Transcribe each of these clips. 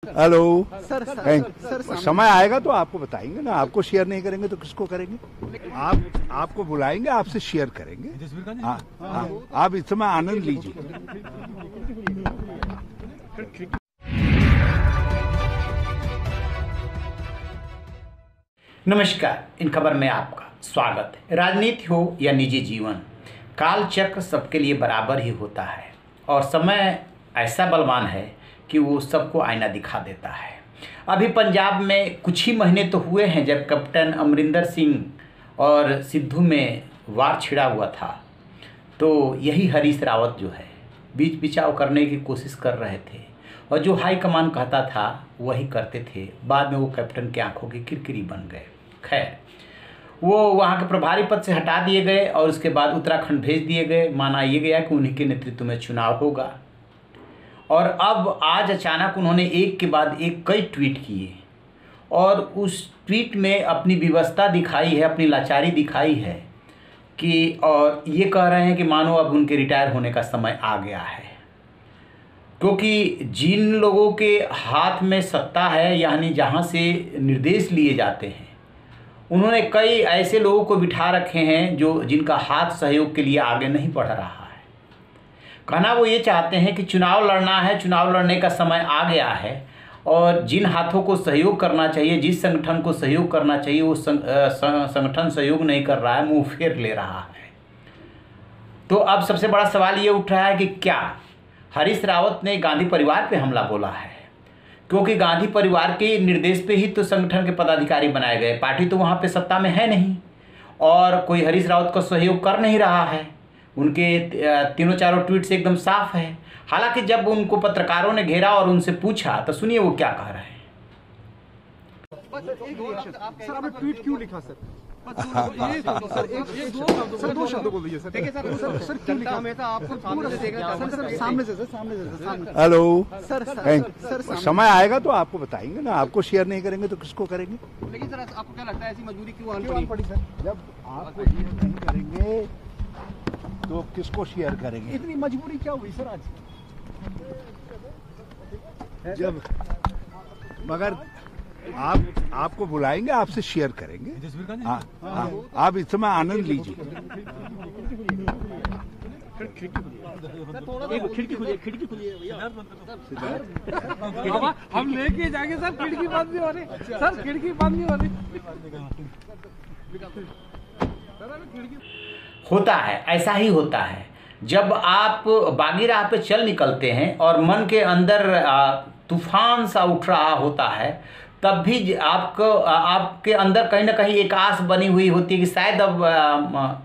Hello sir समय आएगा तो आपको बताएंगे ना। आपको शेयर नहीं करेंगे तो किसको करेंगे? आपको बुलाएंगे, आपसे शेयर करेंगे। हाँ, आप इस समय आनंद लीजिए। नमस्कार, इन खबर में आपका स्वागत है। राजनीति हो या निजी जीवन, काल चक्र सबके लिए बराबर ही होता है और समय ऐसा बलवान है कि वो सबको आईना दिखा देता है। अभी पंजाब में कुछ ही महीने तो हुए हैं जब कैप्टन अमरिंदर सिंह और सिद्धू में वार छिड़ा हुआ था, तो यही हरीश रावत जो है बीच बिचाव करने की कोशिश कर रहे थे और जो हाई कमान कहता था वही करते थे। बाद में वो कैप्टन की आंखों की किरकिरी बन गए। खैर, वो वहाँ के प्रभारी पद से हटा दिए गए और उसके बाद उत्तराखंड भेज दिए गए। माना ये गया कि उन्हीं के नेतृत्व में चुनाव होगा और अब आज अचानक उन्होंने एक के बाद एक कई ट्वीट किए और उस ट्वीट में अपनी विवशता दिखाई है, अपनी लाचारी दिखाई है कि और ये कह रहे हैं कि मानो अब उनके रिटायर होने का समय आ गया है, क्योंकि जिन लोगों के हाथ में सत्ता है यानी जहाँ से निर्देश लिए जाते हैं, उन्होंने कई ऐसे लोगों को बिठा रखे हैं जो जिनका हाथ सहयोग के लिए आगे नहीं बढ़ रहा है। कहना वो ये चाहते हैं कि चुनाव लड़ना है, चुनाव लड़ने का समय आ गया है और जिन हाथों को सहयोग करना चाहिए, जिस संगठन को सहयोग करना चाहिए, वो संगठन सहयोग नहीं कर रहा है, मुंह फेर ले रहा है। तो अब सबसे बड़ा सवाल ये उठ रहा है कि क्या हरीश रावत ने गांधी परिवार पे हमला बोला है? क्योंकि गांधी परिवार के निर्देश पे ही तो संगठन के पदाधिकारी बनाए गए। पार्टी तो वहाँ पे सत्ता में है नहीं और कोई हरीश रावत का सहयोग कर नहीं रहा है। उनके तीनों चारों ट्वीट से एकदम साफ है। हालांकि जब उनको पत्रकारों ने घेरा और उनसे पूछा तो सुनिए वो क्या कह रहे हैं। सर आपने ट्वीट क्यों लिखा सर? सर दो शब्द बोल दीजिए सर। देखिए सर क्यों लिखा? मैं तो आपको सामने से सामने। हेलो सर समय आएगा तो आपको बताएंगे ना। आपको शेयर नहीं करेंगे तो किसको करेंगे? लेकिन सर आपको क्या लगता है ऐसी मजबूरी क्यों आनी पड़ी सर? जब आपको शेयर नहीं करेंगे तो किसको शेयर करेंगे? इतनी मजबूरी क्या हुई सर आज? जब मगर आपको बुलाएंगे, आपसे शेयर करेंगे। हाँ, आप इस समय आनंद लीजिए। खिड़की खुलिए भैया। हम लेके जाएंगे सर। खिड़की बंद नहीं हो रही सर, खिड़की बंद नहीं हो रही। होता है, ऐसा ही होता है। जब आप बागी राह पे चल निकलते हैं और मन के अंदर तूफान सा उठ रहा होता है, तब भी आपके अंदर कहीं ना कहीं एक आस बनी हुई होती है कि शायद अब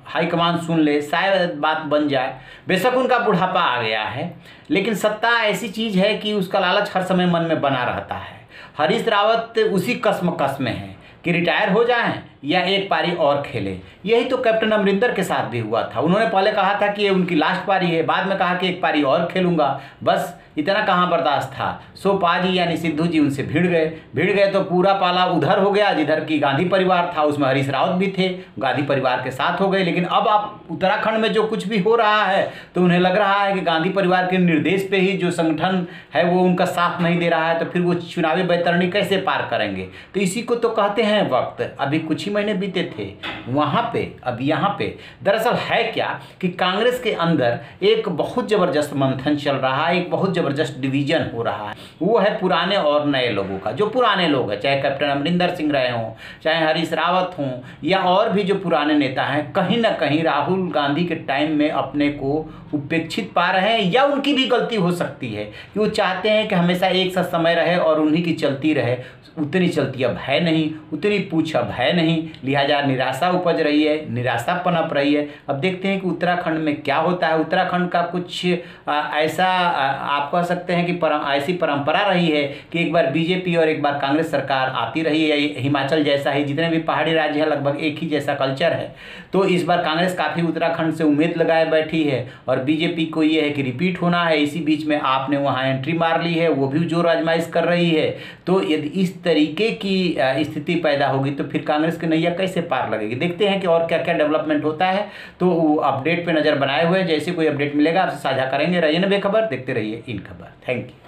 हाईकमान सुन ले, शायद बात बन जाए। बेशक उनका बुढ़ापा आ गया है, लेकिन सत्ता ऐसी चीज़ है कि उसका लालच हर समय मन में बना रहता है। हरीश रावत उसी कस्मकस में है कि रिटायर हो जाएं या एक पारी और खेलें। यही तो कैप्टन अमरिंदर के साथ भी हुआ था। उन्होंने पहले कहा था कि ये उनकी लास्ट पारी है, बाद में कहा कि एक पारी और खेलूंगा। बस इतना कहाँ बर्दाश्त था। सो पाजी यानी सिद्धू जी उनसे भिड़ गए तो पूरा पाला उधर हो गया जिधर की गांधी परिवार था, उसमें हरीश रावत भी थे, गांधी परिवार के साथ हो गए। लेकिन अब आप उत्तराखंड में जो कुछ भी हो रहा है तो उन्हें लग रहा है कि गांधी परिवार के निर्देश पे ही जो संगठन है वो उनका साथ नहीं दे रहा है, तो फिर वो चुनावी बैतरणी कैसे पार करेंगे? तो इसी को तो कहते हैं वक्त। अभी कुछ ही महीने बीते थे वहाँ पे, अब यहाँ पे दरअसल है क्या कि कांग्रेस के अंदर एक बहुत ज़बरदस्त मंथन चल रहा है, एक बहुत ज़बरदस्त डिवीजन हो रहा है। वो है पुराने और नए लोगों का। जो पुराने लोग हैं, चाहे कैप्टन अमरिंदर सिंह रहे हों, चाहे हरीश रावत हों या और भी जो पुराने नेता हैं, कहीं ना कहीं राहुल गांधी के टाइम में अपने को उपेक्षित पा रहे हैं या उनकी भी गलती हो सकती है कि वो चाहते हैं कि हमेशा एक सा समय रहे और उन्हीं की चलती रहे। उतनी चलती अब है नहीं, उतनी पूछ अब है नहीं, लिहाजा निराशा उपज रही है, निराशा पनप रही है। अब देखते हैं कि उत्तराखंड में क्या होता है। उत्तराखंड का कुछ ऐसा आप कह सकते हैं कि ऐसी परंपरा रही है कि एक बार बीजेपी और एक बार कांग्रेस सरकार आती रही है। हिमाचल जैसा ही जितने भी पहाड़ी राज्य हैं लगभग एक ही जैसा कल्चर है। तो इस बार कांग्रेस काफ़ी उत्तराखंड से उम्मीद लगाए बैठी है और बीजेपी को ये है कि रिपीट होना है। इसी बीच में आपने वहाँ एंट्री मार ली है, वो भी जोर आजमाइश कर रही है। तो यदि इस तरीके की स्थिति पैदा होगी तो फिर कांग्रेस की नैया कैसे पार लगेगी? देखते हैं कि और क्या क्या डेवलपमेंट होता है। तो अपडेट पे नज़र बनाए हुए, जैसे कोई अपडेट मिलेगा आपसे साझा करेंगे। रहिए ना बेखबर, देखते रहिए इन खबर। Thank you.